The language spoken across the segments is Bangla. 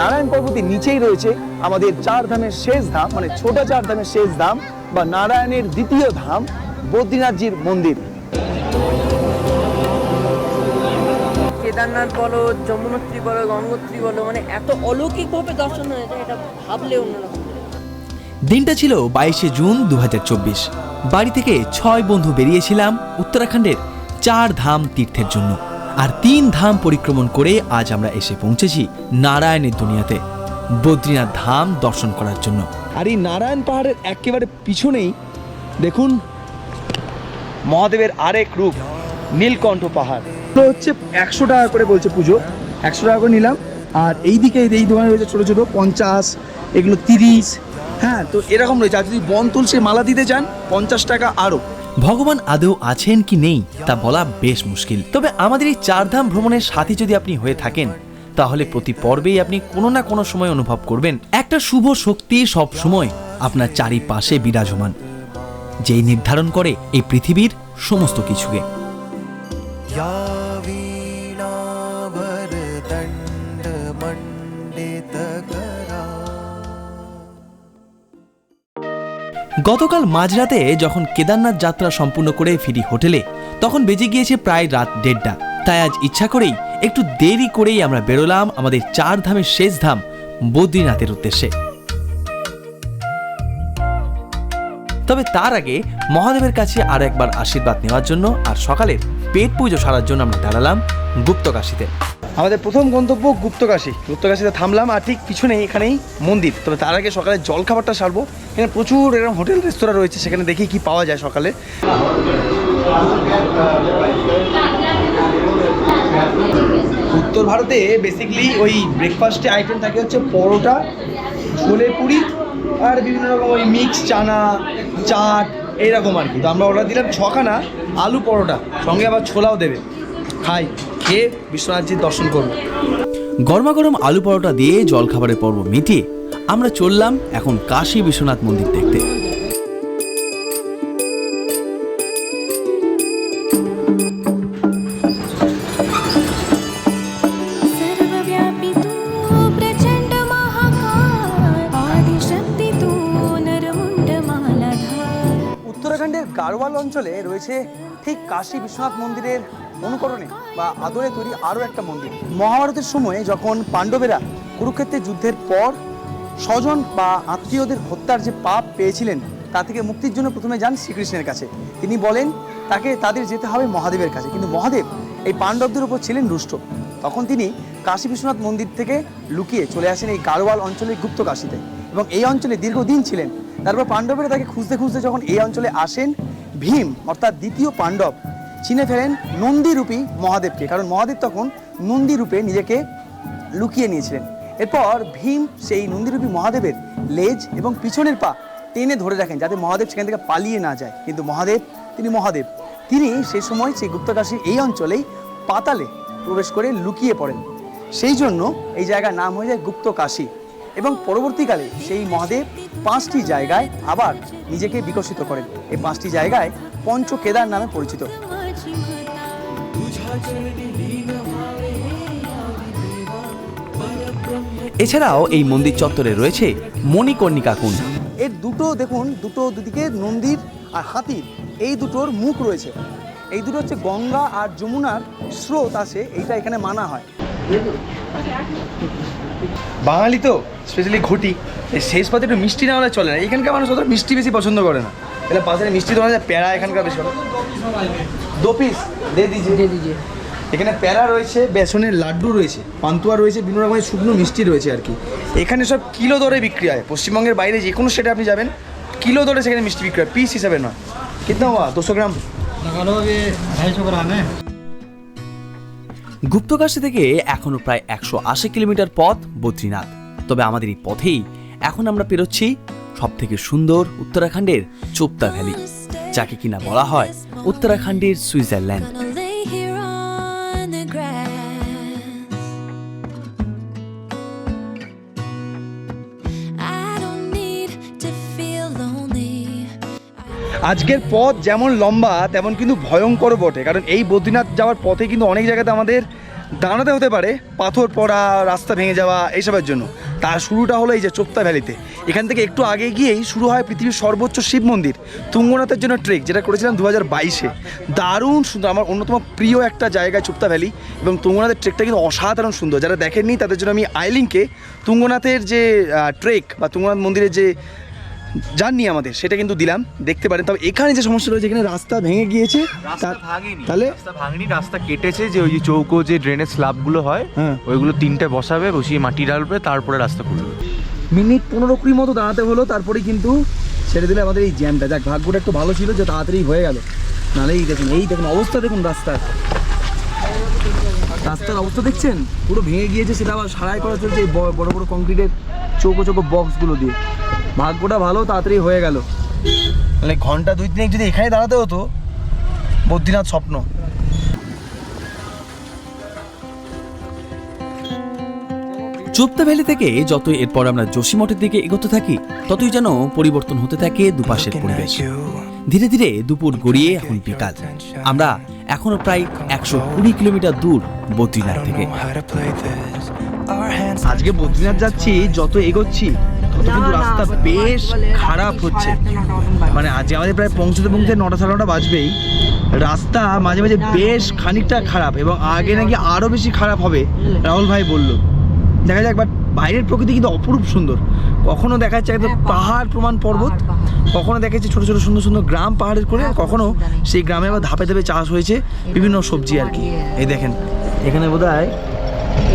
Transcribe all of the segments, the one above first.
নারায়ণ পর্বতের নিচেই রয়েছে আমাদের চার ধামের শেষ ধাম, মানে ছোট চার ধামের শেষ ধাম বা নারায়ণের দ্বিতীয় ধাম বদ্রীনাথজির মন্দির। কেদারনাথ বলো, যমুনোত্রী বলো, গঙ্গোত্রী বলো, মানে এত অলৌকিকভাবে দর্শন হয়ে যায়, এটা ভাবলে অন্যরকম। দিনটা ছিল 22শে জুন 2024। বাড়ি থেকে 6 বন্ধু বেরিয়েছিলাম উত্তরাখণ্ডের 4 ধাম তীর্থের জন্য। আর 3 ধাম পরিক্রমণ করে আজ আমরা এসে পৌঁছেছি নারায়ণের দুনিয়াতে, বদ্রীনাথ ধাম দর্শন করার জন্য। আর এই নারায়ণ পাহাড়ের একেবারে পিছনেই দেখুন মহাদেবের আরেক রূপ নীলকণ্ঠ পাহাড়। তো হচ্ছে 100 টাকা করে বলছে পুজো, 100 টাকা করে নিলাম। আর এই দিকে এই দোকানে রয়েছে ছোটো ছোটো 50, এগুলো 30। হ্যাঁ, তো এরকম রয়েছে। আর যদি বন তুলসী মালা দিতে চান 50 টাকা আরও। ভগবান আদৌ আছেন কি নেই তা বলা বেশ মুশকিল। তবে আমাদের এই 4 ধাম ভ্রমণের সাথী যদি আপনি হয়ে থাকেন, তাহলে প্রতি পর্বেই আপনি কোনো না কোনো সময় অনুভব করবেন একটা শুভ শক্তি সব সময় আপনার চারিপাশে বিরাজমান, যেই নির্ধারণ করে এই পৃথিবীর সমস্ত কিছুকে। গতকাল মাঝরাতে যখন কেদারনাথ যাত্রা সম্পূর্ণ করে ফিরি হোটেলে, তখন বেজে গিয়েছে প্রায় রাত 1:30। তাই আজ ইচ্ছা করেই একটু দেরি করেই আমরা বেরোলাম আমাদের 4 ধামের শেষ ধাম বদ্রীনাথের উদ্দেশ্যে। তবে তার আগে মহাদেবের কাছে আরো একবার আশীর্বাদ নেওয়ার জন্য আর সকালের পেট পুজো সারার জন্য আমরা দাঁড়ালাম গুপ্তকাশীতে। আমাদের প্রথম গন্তব্য গুপ্তকাশী। গুপ্তকাশীতে থামলাম আর ঠিক পিছনেই এখানেই মন্দির। তবে তার আগে সকালে জলখাবারটা সারবো। এখানে প্রচুর এরকম হোটেল রেস্তোরাঁ রয়েছে, সেখানে দেখি কি পাওয়া যায় সকালে। উত্তর ভারতে বেসিক্যালি ওই ব্রেকফাস্টে আইটেম থাকে হচ্ছে পরোটা, ছোলে পুরি আর বিভিন্ন রকম ওই মিক্স চানা, চাট, এইরকম আর কি। তো আমরা অর্ডার দিলাম 6 খানা আলু পরোটা, সঙ্গে আবার ছোলাও দেবে। খাই, খেয়ে বিশ্বনাথজির দর্শন করবো। গরমা গরম আলু পরোটা দিয়ে জলখাবারের পর্ব মিটিয়ে আমরা চললাম এখন কাশী বিশ্বনাথ মন্দির দেখতে। উত্তরাখণ্ডের গাড়োয়াল অঞ্চলে রয়েছে ঠিক কাশী বিশ্বনাথ মন্দিরের অনুকরণে বা আদলে তৈরি আরও একটা মন্দির। মহাভারতের সময়ে যখন পাণ্ডবেরা কুরুক্ষেত্রের যুদ্ধের পর স্বজন বা আত্মীয়দের হত্যার যে পাপ পেয়েছিলেন, তা থেকে মুক্তির জন্য প্রথমে যান শ্রীকৃষ্ণের কাছে। তিনি বলেন তাদের যেতে হবে মহাদেবের কাছে, কিন্তু মহাদেব এই পাণ্ডবদের উপর ছিলেন রুষ্ট। তখন তিনি কাশী বিশ্বনাথ মন্দির থেকে লুকিয়ে চলে আসেন এই গাড়োয়াল অঞ্চলের গুপ্তকাশীতে এবং এই অঞ্চলে দীর্ঘদিন ছিলেন। তারপর পাণ্ডবেরা তাকে খুঁজতে খুঁজতে যখন এই অঞ্চলে আসেন, ভীম অর্থাৎ দ্বিতীয় পাণ্ডব চিনে ফেলেন নন্দীরূপী মহাদেবকে, কারণ মহাদেব তখন নন্দীরূপে নিজেকে লুকিয়ে নিয়েছিলেন। এরপর ভীম সেই নন্দীরূপী মহাদেবের লেজ এবং পিছনের পা টেনে ধরে রাখেন যাতে মহাদেব সেখান থেকে পালিয়ে না যায়। কিন্তু মহাদেব তিনি সেই সময় সেই গুপ্তকাশীর এই অঞ্চলেই পাতালে প্রবেশ করে লুকিয়ে পড়েন। সেই জন্য এই জায়গার নাম হয়ে যায় গুপ্তকাশী। এবং পরবর্তীকালে সেই মহাদেব 5টি জায়গায় আবার নিজেকে বিকশিত করেন। এই 5টি জায়গায় পঞ্চকেদার নামে পরিচিত। এছাড়াও এই মন্দির চত্বরে রয়েছে মণিকর্ণিকা কুণ্ড। এর দুদিকে নন্দীর আর হাতির এই দুটোর মুখ রয়েছে। এই দুটো হচ্ছে গঙ্গা আর যমুনার স্রোত আসে, এইটা এখানে মানা হয়। বাঙালি তো স্পেশালি ঘটি, এই শেষ পাতে একটু মিষ্টি না হলে চলে না। এখানকার মানুষ অত মিষ্টি বেশি পছন্দ করে না। এটা পাশে মিষ্টি দোকান আছে, প্যারা এখানকার বেশি। 2 পিস দিয়ে দিজিয়ে। এখানে প্যারা রয়েছে, বেসনের লাড্ডু রয়েছে, পান্তুয়া রয়েছে, বিভিন্ন রকমের শুকনো মিষ্টি রয়েছে আর কি। এখানে সব কিলো দরে বিক্রি হয়। পশ্চিমবঙ্গের বাইরে যে কোনো স্টেটে আপনি যাবেন, কিলো দরে সেখানে মিষ্টি বিক্রি হয়, পিস হিসাবে নয়। কিতনা হওয়া 200 গ্রাম? 250 গ্রাম। গুপ্তকাশী থেকে এখনো প্রায় 180 কিলোমিটার পথ বদ্রীনাথ। তবে আমাদের এই পথেই এখন আমরা পেরোচ্ছি সব থেকে সুন্দর উত্তরাখণ্ডের চোপতা ভ্যালি, যাকে কিনা বলা হয় উত্তরাখণ্ডের সুইজারল্যান্ড। আজকের পথ যেমন লম্বা তেমন কিন্তু ভয়ঙ্কর বটে, কারণ এই বদ্রীনাথ যাওয়ার পথে কিন্তু অনেক জায়গাতে আমাদের দাঁড়াতে হতে পারে পাথর পড়া, রাস্তা ভেঙে যাওয়া এইসবের জন্য। তার শুরুটা হলো এই যে চোপ্তা ভ্যালিতে। এখান থেকে একটু আগে গিয়েই শুরু হয় পৃথিবীর সর্বোচ্চ শিব মন্দির তুঙ্গনাথের জন্য ট্রেক, যেটা করেছিলাম 2022-এ। দারুণ সুন্দর, আমার অন্যতম প্রিয় একটা জায়গায় চোপ্তা ভ্যালি, এবং তুঙ্গনাথের ট্রেকটা কিন্তু অসাধারণ সুন্দর। যারা দেখেননি তাদের জন্য আমি আইলিংকে তুঙ্গনাথের যে ট্রেক বা তুঙ্গনাথ মন্দিরের যে জার্নি আমাদের, সেটা কিন্তু দিলাম, দেখতে পারেন। তবে এখানে যে সমস্যা রয়েছে, এখানে রাস্তা ভেঙে গিয়েছে। তাহলে রাস্তা ভাঙেনি, রাস্তা কেটেছে, যে ওই যে চৌকো যে ড্রেনেজ স্ল্যাবগুলো হয়, হ্যাঁ, ওইগুলো 3টে বসাবে, বসিয়ে মাটি ডালবে, তারপরে রাস্তা খুলবে। মিনিট 15-20 মতো দাঁড়াতে হলো, তারপরেই কিন্তু ছেড়ে দিলে আমাদের এই জ্যামটা। যাক, ভাগ্যটা একটু ভালো ছিল যে তাড়াতাড়ি হয়ে গেল, নাহলে এই দেখুন অবস্থা, দেখুন রাস্তার অবস্থা দেখছেন, পুরো ভেঙে গিয়েছে। সেটা আবার সারাই করা চলছে এই বড় বড় কংক্রিটের চৌকো চৌকো বক্সগুলো দিয়ে। ভাগ্যটা ভালো, তাড়াতাড়ি হয়ে গেল, মানে ঘন্টা 2-3 যদি এখানে দাঁড়াতে হতো, বদ্রীনাথ স্বপ্ন। চোপ্তা ভ্যালি থেকে যতই এরপর আমরা যোশীমঠের দিকে এগোতে থাকি, ততই যেন পরিবর্তন হতে থাকে দুপাশের পরিবেশ। ধীরে ধীরে দুপুর গড়িয়ে এখন বিকাল। আমরা এখনো প্রায় 120 কিলোমিটার দূর বদ্রীনাথ থেকে। আজকে বদ্রীনাথ যাচ্ছি, যত এগোচ্ছি তত কিন্তু রাস্তা বেশ খারাপ হচ্ছে। মানে আজকে আমাদের প্রায় পৌঁছতে 9টা 9:30 বাজবেই। রাস্তা মাঝে মাঝে বেশ খানিকটা খারাপ, এবং আগে নাকি আরও বেশি খারাপ হবে রাহুল ভাই বলল। দেখা যাক, বাট বাইরের প্রকৃতি কিন্তু অপরূপ সুন্দর। কখনো দেখা যাচ্ছে একদম পাহাড় প্রমাণ পর্বত, কখনো দেখা যাচ্ছে ছোটো ছোটো সুন্দর সুন্দর গ্রাম পাহাড়ের করে, কখনো সেই গ্রামে আবার ধাপে ধাপে চাষ হয়েছে বিভিন্ন সবজি আর কি। এই দেখেন এখানে বোধহয়,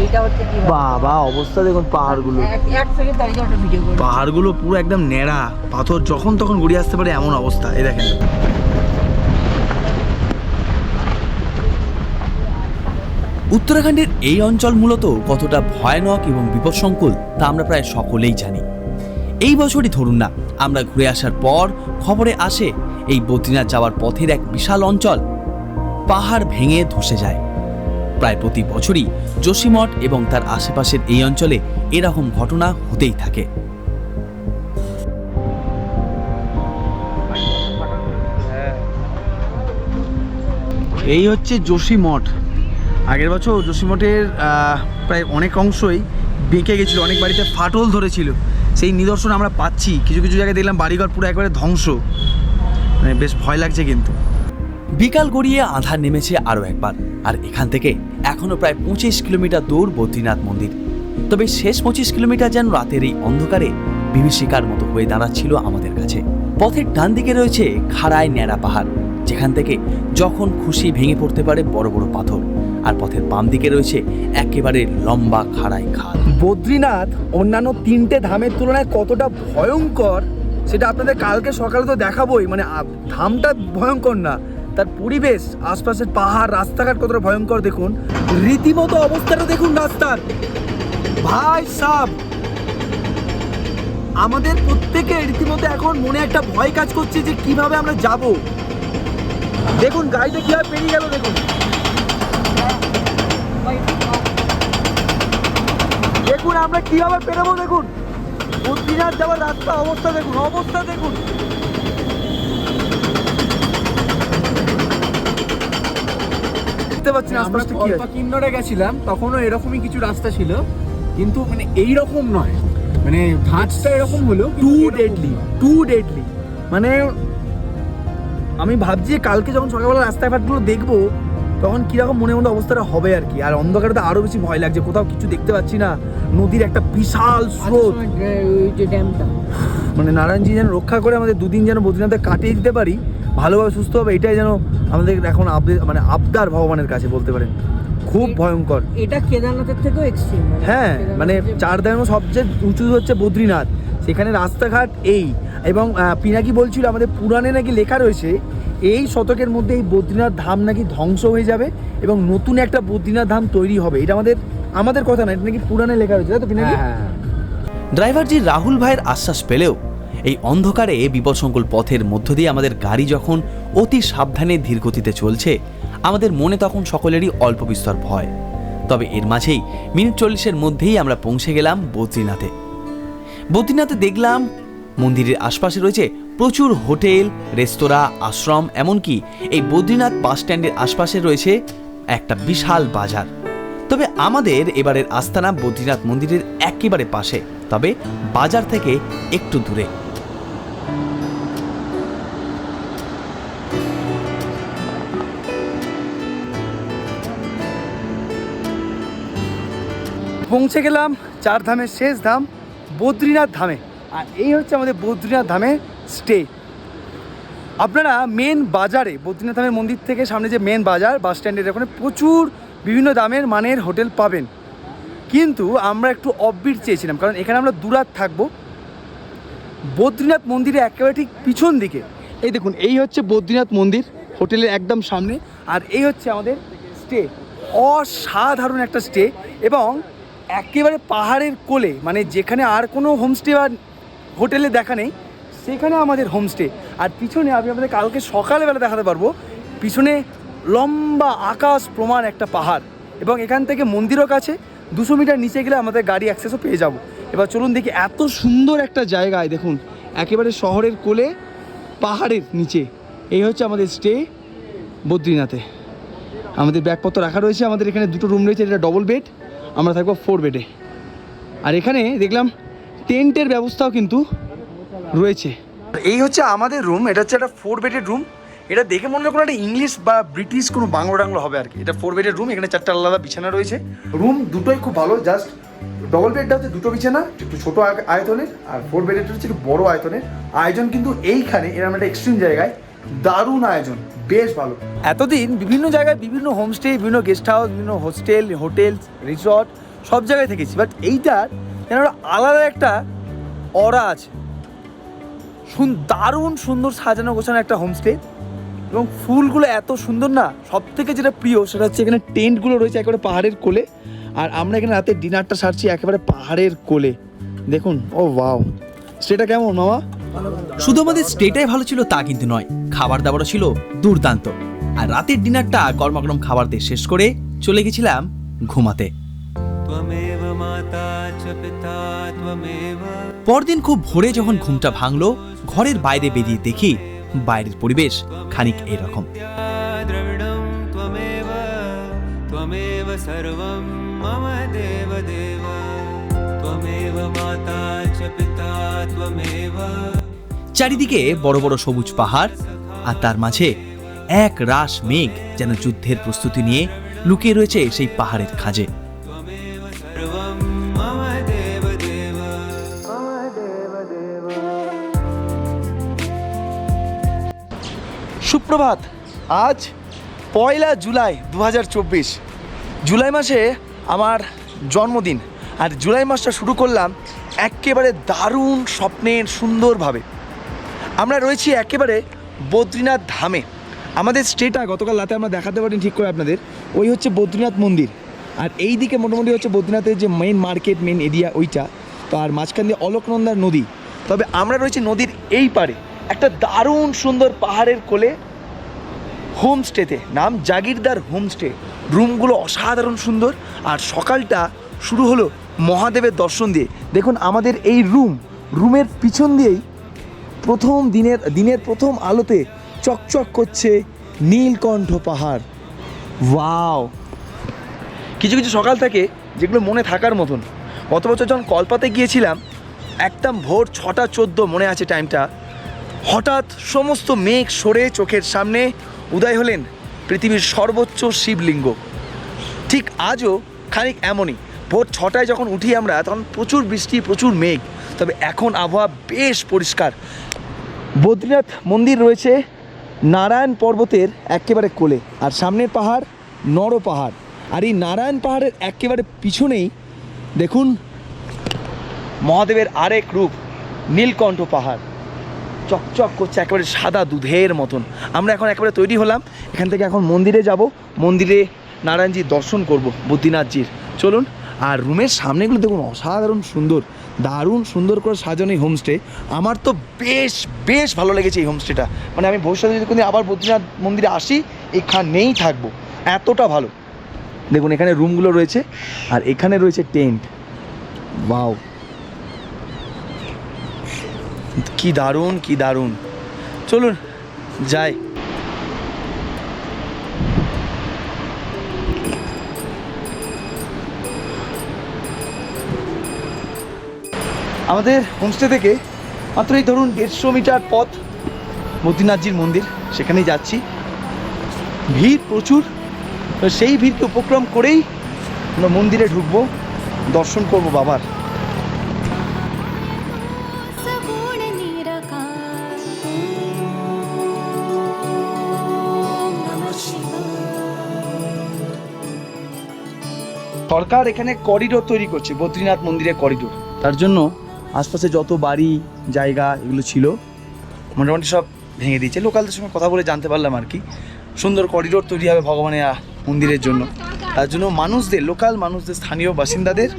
এইটা হচ্ছে কি বাবা অবস্থা দেখুন পাহাড়গুলো, এক সেকেন্ড দাঁড়িয়ে একটা ভিডিও করে। পাহাড়গুলো পুরো একদম ন্যাড়া, পাথর যখন তখন গড়িয়ে আসতে পারে এমন অবস্থা। এই দেখেন উত্তরাখণ্ডের এই অঞ্চল মূলত কতটা ভয়ানক এবং বিপদসংকুল তা আমরা প্রায় সকলেই জানি। এই বছরই ধরুন না, আমরা ঘুরে আসার পর খবরে আসে এই বদ্রীনাথ যাওয়ার পথের এক বিশাল অঞ্চল পাহাড় ভেঙে ধসে যায়। প্রায় প্রতি বছরই যোশীমঠ এবং তার আশেপাশের এই অঞ্চলে এরকম ঘটনা হতেই থাকে। এই হচ্ছে যোশীমঠ। আগের বছর যোশীমঠের প্রায় অনেক অংশই বেঁকে গেছিলো, অনেক বাড়িতে ফাটল ধরেছিল, সেই নিদর্শন আমরা পাচ্ছি। কিছু কিছু জায়গায় দেখলাম বাড়িঘর পুরো একবারে ধ্বংস, মানে বেশ ভয় লাগছে। কিন্তু বিকাল গড়িয়ে আঁধার নেমেছে আরও একবার, আর এখান থেকে এখনো প্রায় 25 কিলোমিটার দূর বদ্রীনাথ মন্দির। তবে শেষ 25 কিলোমিটার যেন রাতের এই অন্ধকারে বিভীষিকার মতো হয়ে দাঁড়াচ্ছিল আমাদের কাছে। পথের ডান দিকে রয়েছে খাড়ায় ন্যাড়া পাহাড়, যেখান থেকে যখন খুশি ভেঙে পড়তে পারে বড় বড় পাথর, আর পথের বাম দিকে রয়েছে একেবারে লম্বা খাড়াই খাল। বদ্রীনাথ অন্যান্য 3টে ধামের তুলনায় কতটা ভয়ঙ্কর সেটা আপনাদের কালকে সকালে তো দেখাবোই। মানে ধামটা ভয়ঙ্কর না, তার পরিবেশ, আশপাশের পাহাড়, রাস্তাঘাট কতটা ভয়ঙ্কর দেখুন। রীতিমতো অবস্থাটা দেখুন রাস্তার, ভাই সাব। আমাদের প্রত্যেকের রীতিমতো এখন মনে একটা ভয় কাজ করছে যে কিভাবে আমরা যাব। দেখুন গাড়িটা কিভাবে পেরিয়ে গেল, দেখুন দেখুন আমরা কিভাবে পেরোবো। দেখুন বদ্রীনাথ যাওয়ার রাস্তা অবস্থা দেখুন, অবস্থা দেখুন। দেখতে পাচ্ছেন আশপাশটা কি আছে। কিন্নরে গেছিলাম, তখনও এরকমই কিছু রাস্তা ছিল, কিন্তু মানে এই রকম নয়, মানে ধাঁচটা এরকম হলো টু ডেডলি। মানে আমি ভাবছি কালকে যখন সকালবেলা রাস্তাঘাটগুলো দেখবো তখন কিরকম মনে মনে অবস্থাটা হবে আর কি। আর অন্ধকারে তো আরো বেশি ভয় লাগছে, কোথাও কিছু দেখতে পাচ্ছি না, নদীর একটা বিশাল স্রোত। ওই যে ড্যামটা, মানে নারায়ণজি যেন রক্ষা করে আমাদের দুদিন যেন বদ্রীনাথে কাটিয়ে দিতে পারি ভালোভাবে, সুস্থ হবে, এটাই যেন আমাদের এখন মানে আবদার ভগবানের কাছে বলতে পারেন। খুব ভয়ঙ্কর। এটা কেদারনাথের থেকেও এক্সট্রিম। হ্যাঁ, মানে 4 ধামের সবচেয়ে উঁচু হচ্ছে বদ্রীনাথ, সেখানে রাস্তাঘাট এই। এবং পিনাকি বলছিল আমাদের পুরাণে নাকি লেখা রয়েছে এই শতকের মধ্যে এই বদ্রীনাথ ধাম নাকি ধ্বংস হয়ে যাবে এবং নতুন একটা বদ্রীনাথ ধাম তৈরি হবে। এটা আমাদের কথা না, এটা নাকি পুরাণে লেখা রয়েছে, তাই তো পিনাকি? ড্রাইভারজি রাহুল ভাইয়ের আশ্বাস পেলেও এই অন্ধকারে বিপদসংকুল পথের মধ্য দিয়ে আমাদের গাড়ি যখন অতি সাবধানে ধীর গতিতে চলছে, আমাদের মনে তখন সকলেরই অল্প বিস্তর ভয়। তবে এর মাঝেই মিনিট 40-এর মধ্যেই আমরা পৌঁছে গেলাম বদ্রীনাথে। বদ্রীনাথে দেখলাম মন্দিরের আশপাশে রয়েছে প্রচুর হোটেল, রেস্তোরাঁ, আশ্রম, এমনকি এই বদ্রীনাথ বাস স্ট্যান্ডের আশপাশে রয়েছে একটা বিশাল বাজার। তবে আমাদের এবারের আস্তানা বদ্রীনাথ মন্দিরের একেবারে পাশে, তবে বাজার থেকে একটু দূরে। পৌঁছে গেলাম চার ধামের শেষ ধাম বদ্রীনাথ ধামে। আর এই হচ্ছে আমাদের বদ্রীনাথ ধামে স্টে। আপনারা মেন বাজারে, বদ্রীনাথ ধামের মন্দির থেকে সামনে যে মেন বাজার বাস স্ট্যান্ডের ওখানে প্রচুর বিভিন্ন দামের মানের হোটেল পাবেন, কিন্তু আমরা একটু অফবিট চেয়েছিলাম, কারণ এখানে আমরা দুরাত থাকবো। বদ্রীনাথ মন্দিরে একেবারে ঠিক পিছন দিকে এই দেখুন, এই হচ্ছে বদ্রীনাথ মন্দির হোটেলের একদম সামনে, আর এই হচ্ছে আমাদের স্টে। অসাধারণ একটা স্টে, এবং একেবারে পাহাড়ের কোলে, মানে যেখানে আর কোনো হোমস্টে বা হোটেলে দেখা নেই সেখানে আমাদের হোমস্টে। আর পিছনে আমি আপনাদের কালকে সকালবেলা দেখাতে পারবো, পিছনে লম্বা আকাশ প্রমাণ একটা পাহাড়, এবং এখান থেকে মন্দিরও কাছে, 200 মিটার নিচে গেলে আমাদের গাড়ি অ্যাক্সেসও পেয়ে যাব। এবার চলুন দেখি, এত সুন্দর একটা জায়গায় দেখুন, একেবারে শহরের কোলে পাহাড়ের নিচে। এই হচ্ছে আমাদের স্টে বদ্রীনাথে। আমাদের ব্যাগপত্র রাখা রয়েছে, আমাদের এখানে দুটো রুম রয়েছে, এটা ডবল বেড, আমরা থাকবো 4 বেডে। আর এখানে দেখলাম টেন্টের ব্যবস্থাও কিন্তু রয়েছে। এই হচ্ছে আমাদের রুম, এটা হচ্ছে একটা 4 বেডের রুম। এটা দেখে মনে হয় কোনো একটা ইংলিশ বা ব্রিটিশ কোনো বাংলো টাংলো হবে আর কি। এটা 4 বেডের রুম, এখানে 4টা আলাদা বিছানা রয়েছে। রুম দুটোই খুব ভালো, জাস্ট ডবল বেডটা হচ্ছে দুটো বিছানা একটু ছোটো আয়তনের, আর 4 বেডেরটা হচ্ছে একটু বড়ো আয়তনের। আয়োজন কিন্তু এইখানে এরকম একটা এক্সট্রিম জায়গায় দারুণ আয়োজন, বেশ ভালো। এতদিন বিভিন্ন জায়গায় বিভিন্ন হোমস্টে, বিভিন্ন গেস্ট হাউস, বিভিন্ন হোস্টেল, হোটেল, রিসর্ট সব জায়গায় থেকেছি, বাট এইটার যেন আলাদা একটা অরা আছে। দারুণ সুন্দর সাজানো গোছানো একটা হোমস্টে, এবং ফুলগুলো এত সুন্দর না। সব থেকে যেটা প্রিয় সেটা হচ্ছে এখানে টেন্টগুলো রয়েছে একেবারে পাহাড়ের কোলে, আর আমরা এখানে রাতে ডিনারটা সারছি একেবারে পাহাড়ের কোলে। দেখুন, ও ওয়াও, স্টেটা কেমন মামা? শুধু আমাদের স্টেটাই ভালো ছিল তা কিন্তু নয়, খাবার দাবারও ছিল দুর্দান্ত। আর রাতের ডিনারটা গরমাগরম খাবার দিয়ে শেষ করে চলে গেছিলাম ঘুমাতে। পরদিন খুব ভোরে যখন ঘুমটা ভাঙলো, ঘরের বাইরে বেরিয়ে দেখি বাইরের পরিবেশ খানিক এরকম। চারিদিকে বড় বড় সবুজ পাহাড়, আর তার মাঝে এক রাশ মেঘ যেন যুদ্ধের প্রস্তুতি নিয়ে লুকিয়ে রয়েছে সেই পাহাড়ের খাঁজে। সুপ্রভাত, আজ 1 জুলাই 2024। জুলাই মাসে আমার জন্মদিন, আর জুলাই মাসটা শুরু করলাম একেবারে দারুণ স্বপ্নের সুন্দরভাবে। আমরা রয়েছি একেবারে বদ্রীনাথ ধামে। আমাদের স্টেটা গতকাল রাতে আমরা দেখাতে পারি ঠিক করে আপনাদের, ওই হচ্ছে বদ্রীনাথ মন্দির, আর এই দিকে মোটামুটি হচ্ছে বদ্রীনাথের যে মেন মার্কেট, মেন এরিয়া ওইটা, তো আর মাঝখান দিয়ে অলকনন্দার নদী। তবে আমরা রয়েছি নদীর এই পারে একটা দারুণ সুন্দর পাহাড়ের কোলে হোমস্টেতে, নাম জাগিরদার হোমস্টে। রুমগুলো অসাধারণ সুন্দর, আর সকালটা শুরু হলো মহাদেবের দর্শন দিয়ে। দেখুন আমাদের এই রুমের পিছন দিয়েই দিনের প্রথম আলোতে চকচক করছে নীলকণ্ঠ পাহাড়। ওয়াও, কিছু কিছু সকাল থাকে যেগুলো মনে থাকার মতন। গত বছর যখন কলপাতে গিয়েছিলাম, একদম ভোর 6:14 মনে আছে টাইমটা, হঠাৎ সমস্ত মেঘ সরে চোখের সামনে উদয় হলেন পৃথিবীর সর্বোচ্চ শিবলিঙ্গ। ঠিক আজও খানিক এমনই, ভোর 6টায় যখন উঠি আমরা তখন প্রচুর বৃষ্টি, প্রচুর মেঘ, তবে এখন আবহাওয়া বেশ পরিষ্কার। বদ্রীনাথ মন্দির রয়েছে নারায়ণ পর্বতের একেবারে কোলে, আর সামনের পাহাড় নর পাহাড়, আর এই নারায়ণ পাহাড়ের একেবারে পিছনেই দেখুন মহাদেবের আরেক রূপ নীলকণ্ঠ পাহাড়, চকচক করছে একেবারে সাদা দুধের মতন। আমরা এখন একেবারে তৈরি হলাম, এখান থেকে এখন মন্দিরে যাব, মন্দিরে নারায়ণজির দর্শন করব, বদ্রীনাথজির। চলুন। আর রুমের সামনেগুলো দেখুন অসাধারণ সুন্দর, দারুণ সুন্দর করে সাজানো এই হোমস্টে। আমার তো বেশ ভালো লেগেছে এই হোমস্টেটা। মানে আমি ভবিষ্যতে যদি কোনো আবার বদ্রীনাথ মন্দিরে আসি এখানেই থাকবো, এতটা ভালো। দেখুন এখানে রুমগুলো রয়েছে, আর এখানে রয়েছে টেন্ট। ওয়াও, কি দারুণ, কি দারুণ। চলুন যাই। আমাদের হোমস্টে থেকে মাত্র এই ধরুন 150 মিটার পথ বদ্রীনাথজির মন্দির, সেখানেই যাচ্ছি। ভিড় প্রচুর, তো সেই ভিড়কে উপক্রম করেই আমরা মন্দিরে ঢুকবো, দর্শন করব বাবার। सगुण निराकार नमः शिवाय। সরকার এখানে করিডোর তৈরি করছে, বদ্রীনাথ মন্দিরের করিডোর। তার জন্য আশপাশে যত বাড়ি জায়গা এগুলো ছিল মোটামুটি সব ভেঙে দিয়েছে। লোকালদের সঙ্গে কথা বলে জানতে পারলাম আর কি, সুন্দর করিডোর তৈরি হবে ভগবানের মন্দিরের জন্য। তার জন্য মানুষদের, লোকাল মানুষদের, স্থানীয় বাসিন্দাদের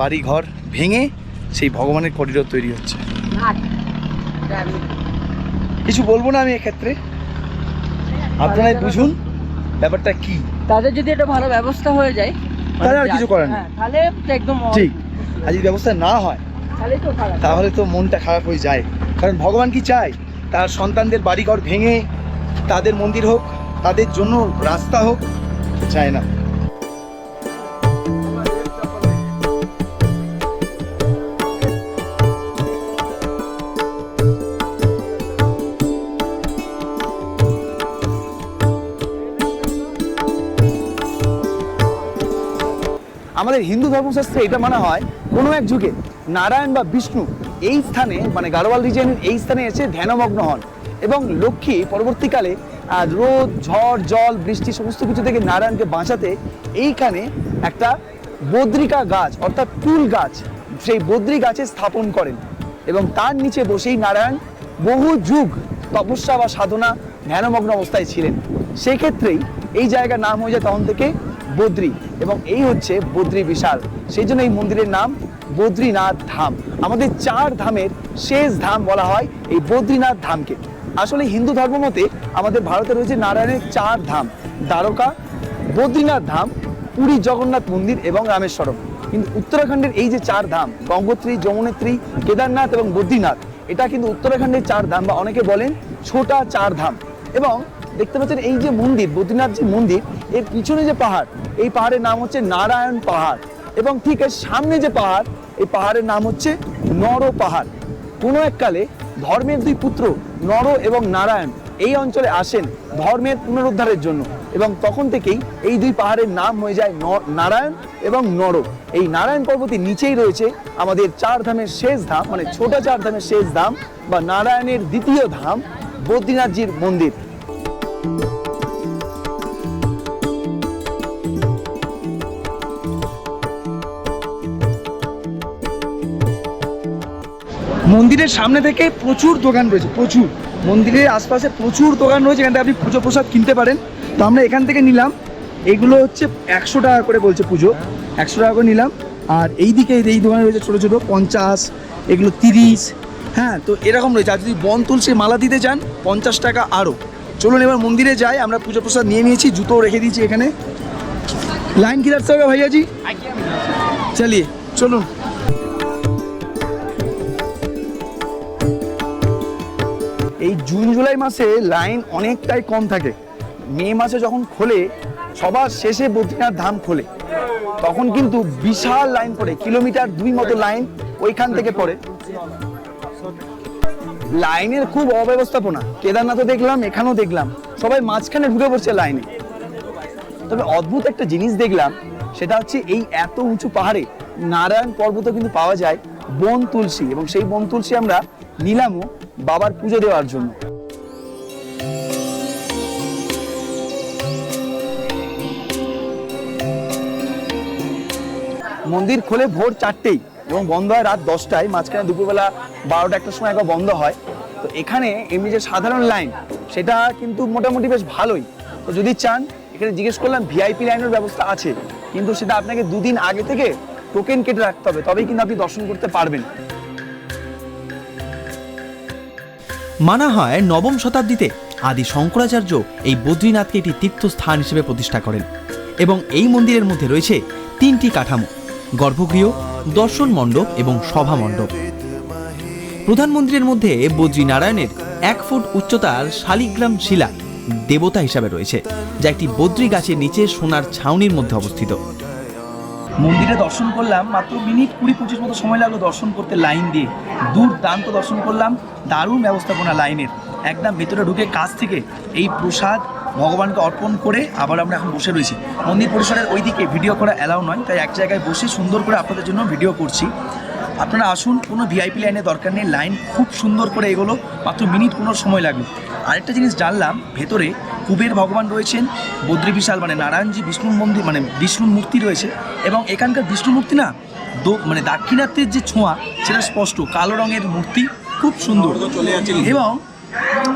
বাড়ি ঘর ভেঙে সেই ভগবানের করিডোর তৈরি হচ্ছে। কিছু বলবো না আমি এক্ষেত্রে, আপনারাই বুঝুন ব্যাপারটা কি। তাদের যদি একটা ভালো ব্যবস্থা হয়ে যায় তাহলে আর কিছু করার নেই। হ্যাঁ, তাহলে তো একদম ঠিক, আর যদি ব্যবস্থা না হয় তাহলে তো খারাপ। তাহলে তো মনটা খারাপ হয়ে যায়। কারণ ভগবান কি চায়? তার সন্তানদের বাড়িঘর ভেঙে তাদের মন্দির হোক, তাদের জন্য রাস্তা হোক, চায় না। আমাদের হিন্দু ধর্মশাস্ত্রে এটা মানা হয় কোনো এক যুগে নারায়ণ বা বিষ্ণু এই স্থানে, মানে গাড়োয়াল রিজিয়নের এই স্থানে এসে ধ্যানমগ্ন হন এবং লক্ষ্মী পরবর্তীকালে রোদ, ঝড়, জল, বৃষ্টি সমস্ত কিছু থেকে নারায়ণকে বাঁচাতে এইখানে একটা বদ্রিকা গাছ অর্থাৎ কুল গাছ, সেই বদ্রি গাছে স্থাপন করেন এবং তার নিচে বসেই নারায়ণ বহু যুগ তপস্যা বা সাধনা ধ্যানমগ্ন অবস্থায় ছিলেন। সেক্ষেত্রেই এই জায়গার নাম হয়ে যায় তখন থেকে বদ্রী, এবং এই হচ্ছে বদ্রী বিশাল। সেই জন্য এই মন্দিরের নাম বদ্রীনাথ ধাম। আমাদের 4 ধামের শেষ ধাম বলা হয় এই বদ্রীনাথ ধামকে। আসলে হিন্দু ধর্ম মতে আমাদের ভারতে রয়েছে নারায়ণের 4 ধাম: দ্বারকা, বদ্রীনাথ ধাম, পুরী জগন্নাথ মন্দির এবং রামেশ্বরম। কিন্তু উত্তরাখণ্ডের এই যে 4 ধাম, গঙ্গোত্রী, যমুনোত্রী, কেদারনাথ এবং বদ্রীনাথ, এটা কিন্তু উত্তরাখণ্ডের 4 ধাম বা অনেকে বলেন ছোটা 4 ধাম। এবং দেখতে পাচ্ছেন এই যে মন্দির, বদ্রীনাথ যে মন্দির, এর পিছনে যে পাহাড়, এই পাহাড়ের নাম হচ্ছে নারায়ণ পাহাড়, এবং ঠিক এর সামনে যে পাহাড়, এই পাহাড়ের নাম হচ্ছে নর পাহাড়। কোনো এককালে ধর্মের 2 পুত্র নর এবং নারায়ণ এই অঞ্চলে আসেন ধর্মের পুনরুদ্ধারের জন্য, এবং তখন থেকেই এই 2 পাহাড়ের নাম হয়ে যায় নারায়ণ এবং নর। এই নারায়ণ পর্বতের নিচেই রয়েছে আমাদের 4 ধামের শেষ ধাম, মানে ছোটা 4 ধামের শেষ ধাম বা নারায়ণের দ্বিতীয় ধাম বদ্রীনাথজির মন্দির। মন্দিরের সামনে থেকে প্রচুর দোকান রয়েছে, প্রচুর। মন্দিরের আশপাশে প্রচুর দোকান রয়েছে, এখান থেকে আপনি পুজো প্রসাদ কিনতে পারেন। তো আমরা এখান থেকে নিলাম, এগুলো হচ্ছে 100 টাকা করে বলছে পুজো, 100 টাকা করে নিলাম। আর এই দিকে এই দোকানে রয়েছে ছোটো ছোটো 50, এগুলো 30। হ্যাঁ, তো এরকম রয়েছে। আর যদি বন তুলসী মালা দিতে চান 50 টাকা আরও। চলুন এবার মন্দিরে যাই। আমরা পুজো প্রসাদ নিয়ে নিয়েছি, জুতো রেখে দিয়েছি এখানে। লাইন কি রাখতে হবে ভাইয়াজি? চলিয়ে চলুন। এই জুন জুলাই মাসে লাইন অনেকটাই কম থাকে। মে মাসে যখন খোলে, সবার শেষে বদ্রীনাথ ধাম খোলে, তখন কিন্তু বিশাল লাইন পড়ে, কিলোমিটার 2 মতো লাইন ওইখান থেকে পড়ে। লাইনের খুব অব্যবস্থাপনা। কেদারনাথও দেখলাম, এখানেও দেখলাম, সবাই মাঝখানে ঢুকে পড়ছে লাইনে। তবে অদ্ভুত একটা জিনিস দেখলাম, সেটা হচ্ছে এই এত উঁচু পাহাড়ে নারায়ণ পর্বতও কিন্তু পাওয়া যায় বন তুলসী, এবং সেই বন তুলসী আমরা নিলামও বাবার পুজো দেওয়ার জন্য। মন্দির খোলে ভোর 4টেই এবং বন্ধ হয় রাত 10টায়। মাঝখানে দুপুরবেলা 12টা-1টার সময় একবার বন্ধ হয়। তো এখানে এমনি যে সাধারণ লাইন, সেটা কিন্তু মোটামুটি বেশ ভালোই। তো যদি চান, এখানে জিজ্ঞেস করলাম ভিআইপি লাইনের ব্যবস্থা আছে, কিন্তু সেটা আপনাকে 2 দিন আগে থেকে টোকেন কেটে রাখতে হবে, তবেই কিন্তু আপনি দর্শন করতে পারবেন। মানা হয় 9ম শতাব্দীতে আদি শঙ্করাচার্য এই বদ্রীনাথকে একটি তীর্থস্থান হিসেবে প্রতিষ্ঠা করেন, এবং এই মন্দিরের মধ্যে রয়েছে 3টি কাঠামো: গর্ভগৃহ, দর্শন মণ্ডপ এবং সভা মণ্ডপ। প্রধান মন্দিরের মধ্যে বদ্রীনারায়ণের 1 ফুট উচ্চতার শালিগ্রাম শিলা দেবতা হিসাবে রয়েছে, যা একটি বদ্রী গাছের নিচে সোনার ছাউনির মধ্যে অবস্থিত। মন্দিরে দর্শন করলাম, মাত্র মিনিট 20-25 মতো সময় লাগলো দর্শন করতে লাইন দিয়ে। দুর্দান্ত দর্শন করলাম, দারুণ ব্যবস্থাপনা লাইনের। একদম ভেতরে ঢুকে কাছ থেকে এই প্রসাদ ভগবানকে অর্পণ করে আবার আমরা এখন বসে রয়েছি। মন্দির পরিসরের ওইদিকে ভিডিও করা অ্যালাউ নয়, তাই এক জায়গায় বসে সুন্দর করে আপনাদের জন্য ভিডিও করছি। আপনারা আসুন, কোনো ভিআইপি লাইনের দরকার নেই, লাইন খুব সুন্দর করে এগোলো, মাত্র মিনিট 15 সময় লাগলো। আরেকটা জিনিস জানলাম, ভেতরে কুবের ভগবান রয়েছেন, বদ্রী বিশাল মানে নারায়ণজি বিষ্ণুর মন্দির মানে বিষ্ণুর মূর্তি রয়েছে, এবং এখানকার বিষ্ণু মূর্তি না মানে দাক্ষিণাত্যের যে ছোঁয়া সেটা স্পষ্ট, কালো রঙের মূর্তি, খুব সুন্দর। এবং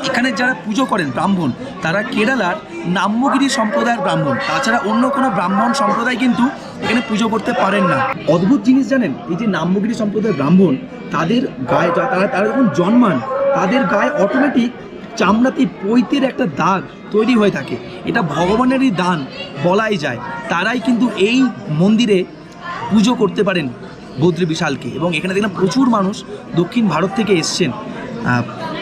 এখানে যারা পুজো করেন ব্রাহ্মণ, তারা কেরালার নাম্যগিরি সম্প্রদায়ের ব্রাহ্মণ, তাছাড়া অন্য কোনো ব্রাহ্মণ সম্প্রদায় কিন্তু এখানে পুজো করতে পারেন না। অদ্ভুত জিনিস জানেন, এই যে নাম্যগিরি সম্প্রদায়ের ব্রাহ্মণ, তাদের গায়ে তারা যখন জন্মান তাদের গায়ে অটোমেটিক চামড়াতে পৈতের একটা দাগ তৈরি হয়ে থাকে, এটা ভগবানেরই দান বলাই যায়। তারাই কিন্তু এই মন্দিরে পুজো করতে পারেন বদ্রী বিশালকে, এবং এখানে দেখলাম প্রচুর মানুষ দক্ষিণ ভারত থেকে এসছেন।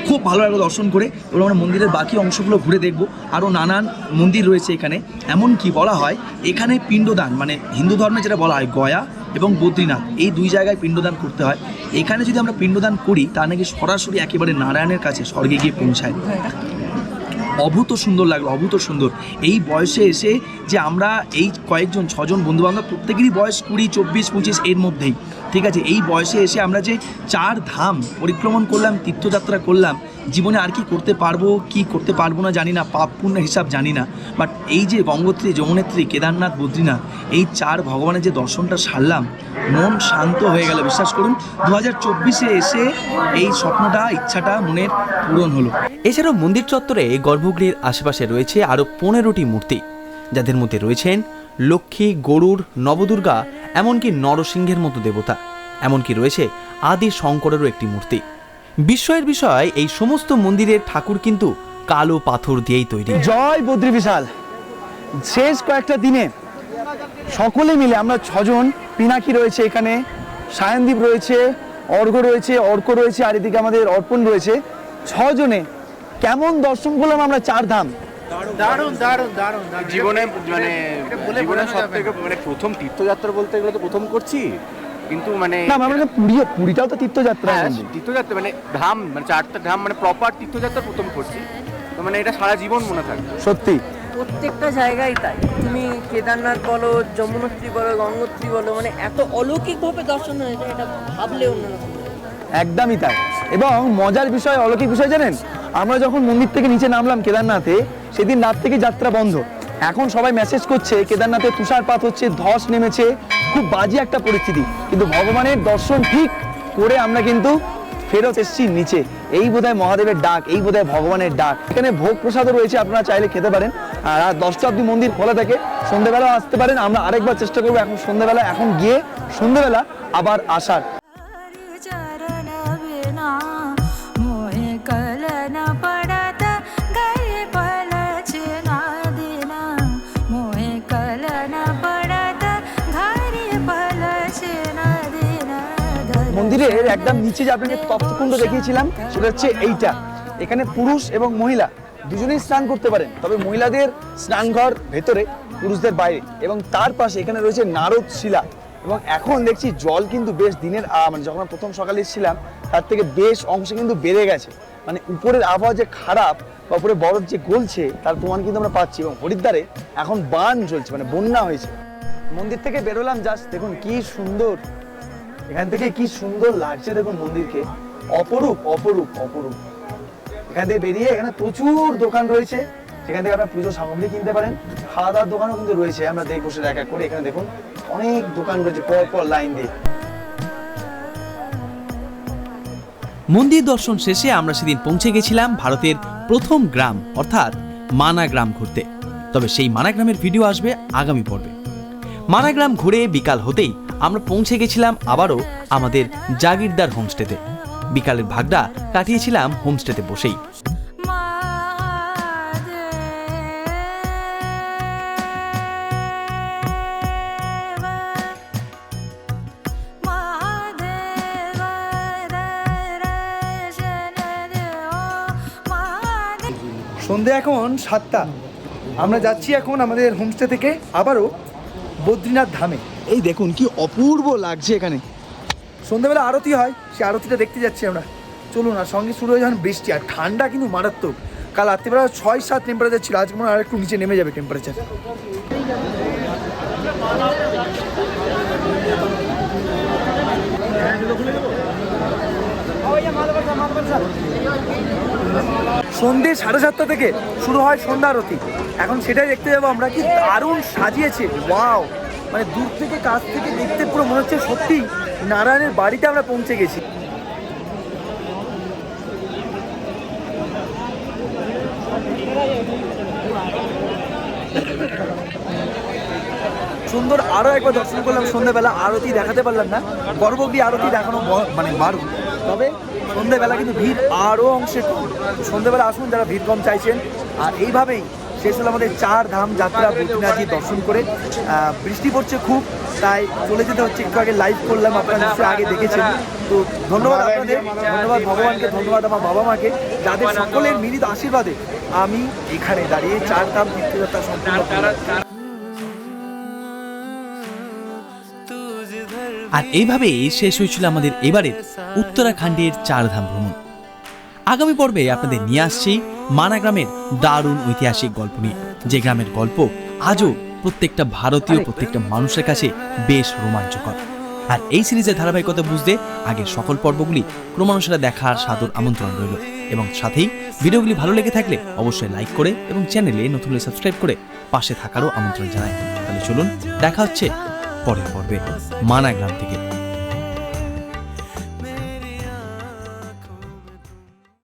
খুব ভালো লাগলো দর্শন করে। এবার আমরা মন্দিরের বাকি অংশগুলো ঘুরে দেখব। আরও নানান মন্দির রয়েছে এখানে, এমনকি বলা হয় এখানে পিণ্ডদান মানে হিন্দু ধর্মে যেটা বলা হয় গয়া এবং বদ্রীনাথ, এই দুই জায়গায় পিণ্ডদান করতে হয়। এখানে যদি আমরা পিণ্ডদান করি তা নাকি সরাসরি একেবারে নারায়ণের কাছে স্বর্গে গিয়ে পৌঁছায়। অভূত সুন্দর লাগলো, অভূত সুন্দর। এই বয়সে এসে যে আমরা এই কয়েকজন 6 জন বন্ধুবান্ধব, প্রত্যেকেরই বয়স 20, 24, 25 এর মধ্যেই, ঠিক আছে, এই বয়সে এসে আমরা যে 4 ধাম পরিক্রমণ করলাম, তীর্থযাত্রা করলাম, জীবনে আর কি করতে পারবো কি করতে পারবো না জানি না, পাপ পুণ্য হিসাব জানি না, বাট এই যে গঙ্গোত্রী, যমুনেত্রী, কেদারনাথ, বদ্রীনাথ, এই 4 ভগবানের যে দর্শনটা সারলাম, মন শান্ত হয়ে গেল। বিশ্বাস করুন, 2024-এ এসে এই স্বপ্নটা, ইচ্ছাটা মনের পূরণ হলো। এছাড়াও মন্দির চত্বরে গর্ভগৃহের আশেপাশে রয়েছে আরও 15টি মূর্তি, যাদের মধ্যে রয়েছেন লক্ষ্মী, গরুড়, নবদুর্গা, এমনকি নরসিংহের মতো দেবতা, এমনকি রয়েছে আদি শঙ্করেরও একটি মূর্তি। বিস্ময়ের বিষয়, এই সমস্ত মন্দিরের ঠাকুর কিন্তু কালো পাথর দিয়েই তৈরি। জয় বদ্রী বিশাল। শেষ কয়েকটা দিনে সকলে মিলে আমরা 6 জন, পিনাকি রয়েছে এখানে, সায়নদীপ রয়েছে, অর্ঘ রয়েছে, অর্ক রয়েছে, আর এদিকে আমাদের অর্পণ রয়েছে, 6 জনে কেমন দর্শন করলাম আমরা 4 ধাম। জীবনে মানে জীবনে সবথেকে মানে প্রথম তীর্থযাত্রা বলতে এগুলো তো প্রথম করছি, কিন্তু মানে না আমরা পুরীটাও তো তীর্থযাত্রা, তীর্থযাত্রা মানে ধাম মানে 4টা ধাম মানে প্রপার তীর্থযাত্রা প্রথম করছি, তো মানে এটা সারা জীবন মনে থাকবে সত্যি। প্রত্যেকটা জায়গায় তাই, তুমি কেদারনাথ বলো, যমুনোত্রী বলো, গঙ্গোত্রী বলো, মানে এত অলৌকিকভাবে দর্শন হয়ে যায়, এটা ভাবলে অন্যরকম। একদমই তাই। এবং মজার বিষয়, অলৌকিক বিষয় জানেন, আমরা যখন মন্দির থেকে নিচে নামলাম কেদারনাথে, সেদিন রাত থেকে যাত্রা বন্ধ। এখন সবাই মেসেজ করছে কেদারনাথে তুষারপাত হচ্ছে, ধস নেমেছে, খুব বাজে একটা পরিস্থিতি, কিন্তু ভগবানের দর্শন ঠিক করে আমরা কিন্তু ফেরত এসেছি নিচে। এই বোধহয় মহাদেবের ডাক, এই বোধহয় ভগবানের ডাক। এখানে ভোগ প্রসাদও রয়েছে, আপনারা চাইলে খেতে পারেন। আর রাত 10টা অবধি মন্দির খোলা থাকে, সন্ধ্যেবেলাও আসতে পারেন। আমরা আরেকবার চেষ্টা করবো এখন সন্ধ্যেবেলা, এখন গিয়ে সন্ধ্যেবেলা আবার আসার। चरण बिना मोहे कलन पड़त गए पलच ना देना मोहे कलन पड़त घरे पलच ना देना। মন্দিরের একদম নিচে যে আপনাকে তপ্তকুণ্ড দেখিয়েছিলাম, সেটা হচ্ছে এইটা। এখানে পুরুষ এবং মহিলা দুজনেই স্নান করতে পারেন, তবে মহিলাদের স্নানঘর ভেতরে, পুরুষদের বাইরে। এবং তার পাশে এখানে রয়েছে নারদ শিলা। এবং এখন দেখছি জল কিন্তু বেশ দিনের মানে যখন আমরা প্রথম সকালে এসেছিলাম তার থেকে বেশ অংশে কিন্তু বেড়ে গেছে। মানে উপরের আবহাওয়া যে খারাপ বা উপরে বরফ যে গলছে তার প্রমাণ কিন্তু আমরা পাচ্ছি। এবং হরিদ্বারে এখন বান চলছে, মানে বন্যা হয়েছে। মন্দির থেকে বেরোলাম, জাস্ট দেখুন কি সুন্দর, এখান থেকে কি সুন্দর লাগছে দেখুন মন্দিরকে, অপরূপ অপরূপ অপরূপ। এখান থেকে বেরিয়ে এখানে প্রচুর দোকান রয়েছে, সেখান থেকে আপনারা পুজো সামগ্রী কিনতে পারেন। খাওয়া দাওয়ার দোকানও কিন্তু রয়েছে, আমরা দেখবো সেটা এক এক করে। এখানে দেখুন অনেক দোকান রয়েছে পর পর লাইন দিয়ে। মন্দির দর্শন শেষে আমরা সেদিন পৌঁছে গেছিলাম ভারতের প্রথম গ্রাম অর্থাৎ মানা গ্রাম ঘুরতে। তবে সেই মানা গ্রামের ভিডিও আসবে আগামী পর্বে। মানা গ্রাম ঘুরে বিকাল হতেই আমরা পৌঁছে গেছিলাম আবারও আমাদের জাগিরদার হোমস্টেতে। বিকালের ভাগটা কাটিয়েছিলাম হোমস্টেতে বসেই। সন্ধে এখন 7টা। আমরা যাচ্ছি এখন আমাদের হোমস্টে থেকে আবারও বদ্রীনাথ ধামে। এই দেখুন কি অপূর্ব লাগছে এখানে। সন্ধ্যাবেলা আরতি হয়, সেই আরতিটা দেখতে যাচ্ছি আমরা। চলুন, আর সঙ্গে শুরু হয়ে যখন বৃষ্টি, আর ঠান্ডা কিন্তু মারাত্মক। কাল রাত্রিবেলা 6-7 টেম্পারেচার ছিল, আজকে মনে হয় আরেকটু নিচে নেমে যাবে টেম্পারেচার। সন্ধ্যে 7:30 থেকে শুরু হয় সন্ধ্যা আরতি। এখন সেটাই দেখতে যাবো আমরা। কি দারুণ সাজিয়েছে, ওয়াও! মানে দূর থেকে কাছ থেকে দেখতে পুরো মনে হচ্ছে সত্যি নারায়ণের বাড়িতে আমরা পৌঁছে গেছি। সুন্দর আরও একবার দর্শন করলাম সন্ধ্যাবেলা। আরতি দেখাতে পারলাম না, গর্ভগৃহ আরতি দেখানো মানে বারণ, তবে সন্ধ্যাবেলা কিন্তু ভিড় আরও অংশে কম। সন্ধ্যাবেলা আসুন যারা ভিড় কম চাইছেন। আর এইভাবেই শেষ হলো আমাদের 4 ধাম যাত্রা বদ্রীনাথজি দর্শন করে। বৃষ্টি পড়ছে খুব, তাই চলে যেতে হচ্ছে। একটু আগে লাইভ করলাম, আপনারা নিশ্চয়ই আগে দেখেছেন। তো ধন্যবাদ আপনাদের, ধন্যবাদ ভগবানকে, ধন্যবাদ আমার বাবা মাকে, যাদের সকলের মিলিত আশীর্বাদে আমি এখানে দাঁড়িয়ে 4 ধাম তীর্থযাত্রা সম্পূর্ণ করলাম। আর এইভাবেই শেষ হয়েছিল আমাদের এবারের উত্তরাখণ্ডের 4 ধাম ভ্রমণ। আগামী পর্বে আপনাদের নিয়ে আসছি মানা গ্রামের দারুণ ঐতিহাসিক গল্প নিয়ে, যে গ্রামের গল্প আজও প্রত্যেকটা ভারতীয়, প্রত্যেকটা মানুষের কাছে বেশ রোমাঞ্চকর। আর এই সিরিজের ধারাবাহিকতা বুঝতে আগের সকল পর্বগুলি ক্রমানুসারে দেখার সাদর আমন্ত্রণ রইল। এবং সাথেই ভিডিওগুলি ভালো লেগে থাকলে অবশ্যই লাইক করে এবং চ্যানেলে নতুন হলে সাবস্ক্রাইব করে পাশে থাকারও আমন্ত্রণ জানাই। তাহলে চলুন, দেখা হচ্ছে পরের পর্বে মানা গ্রাম থেকে।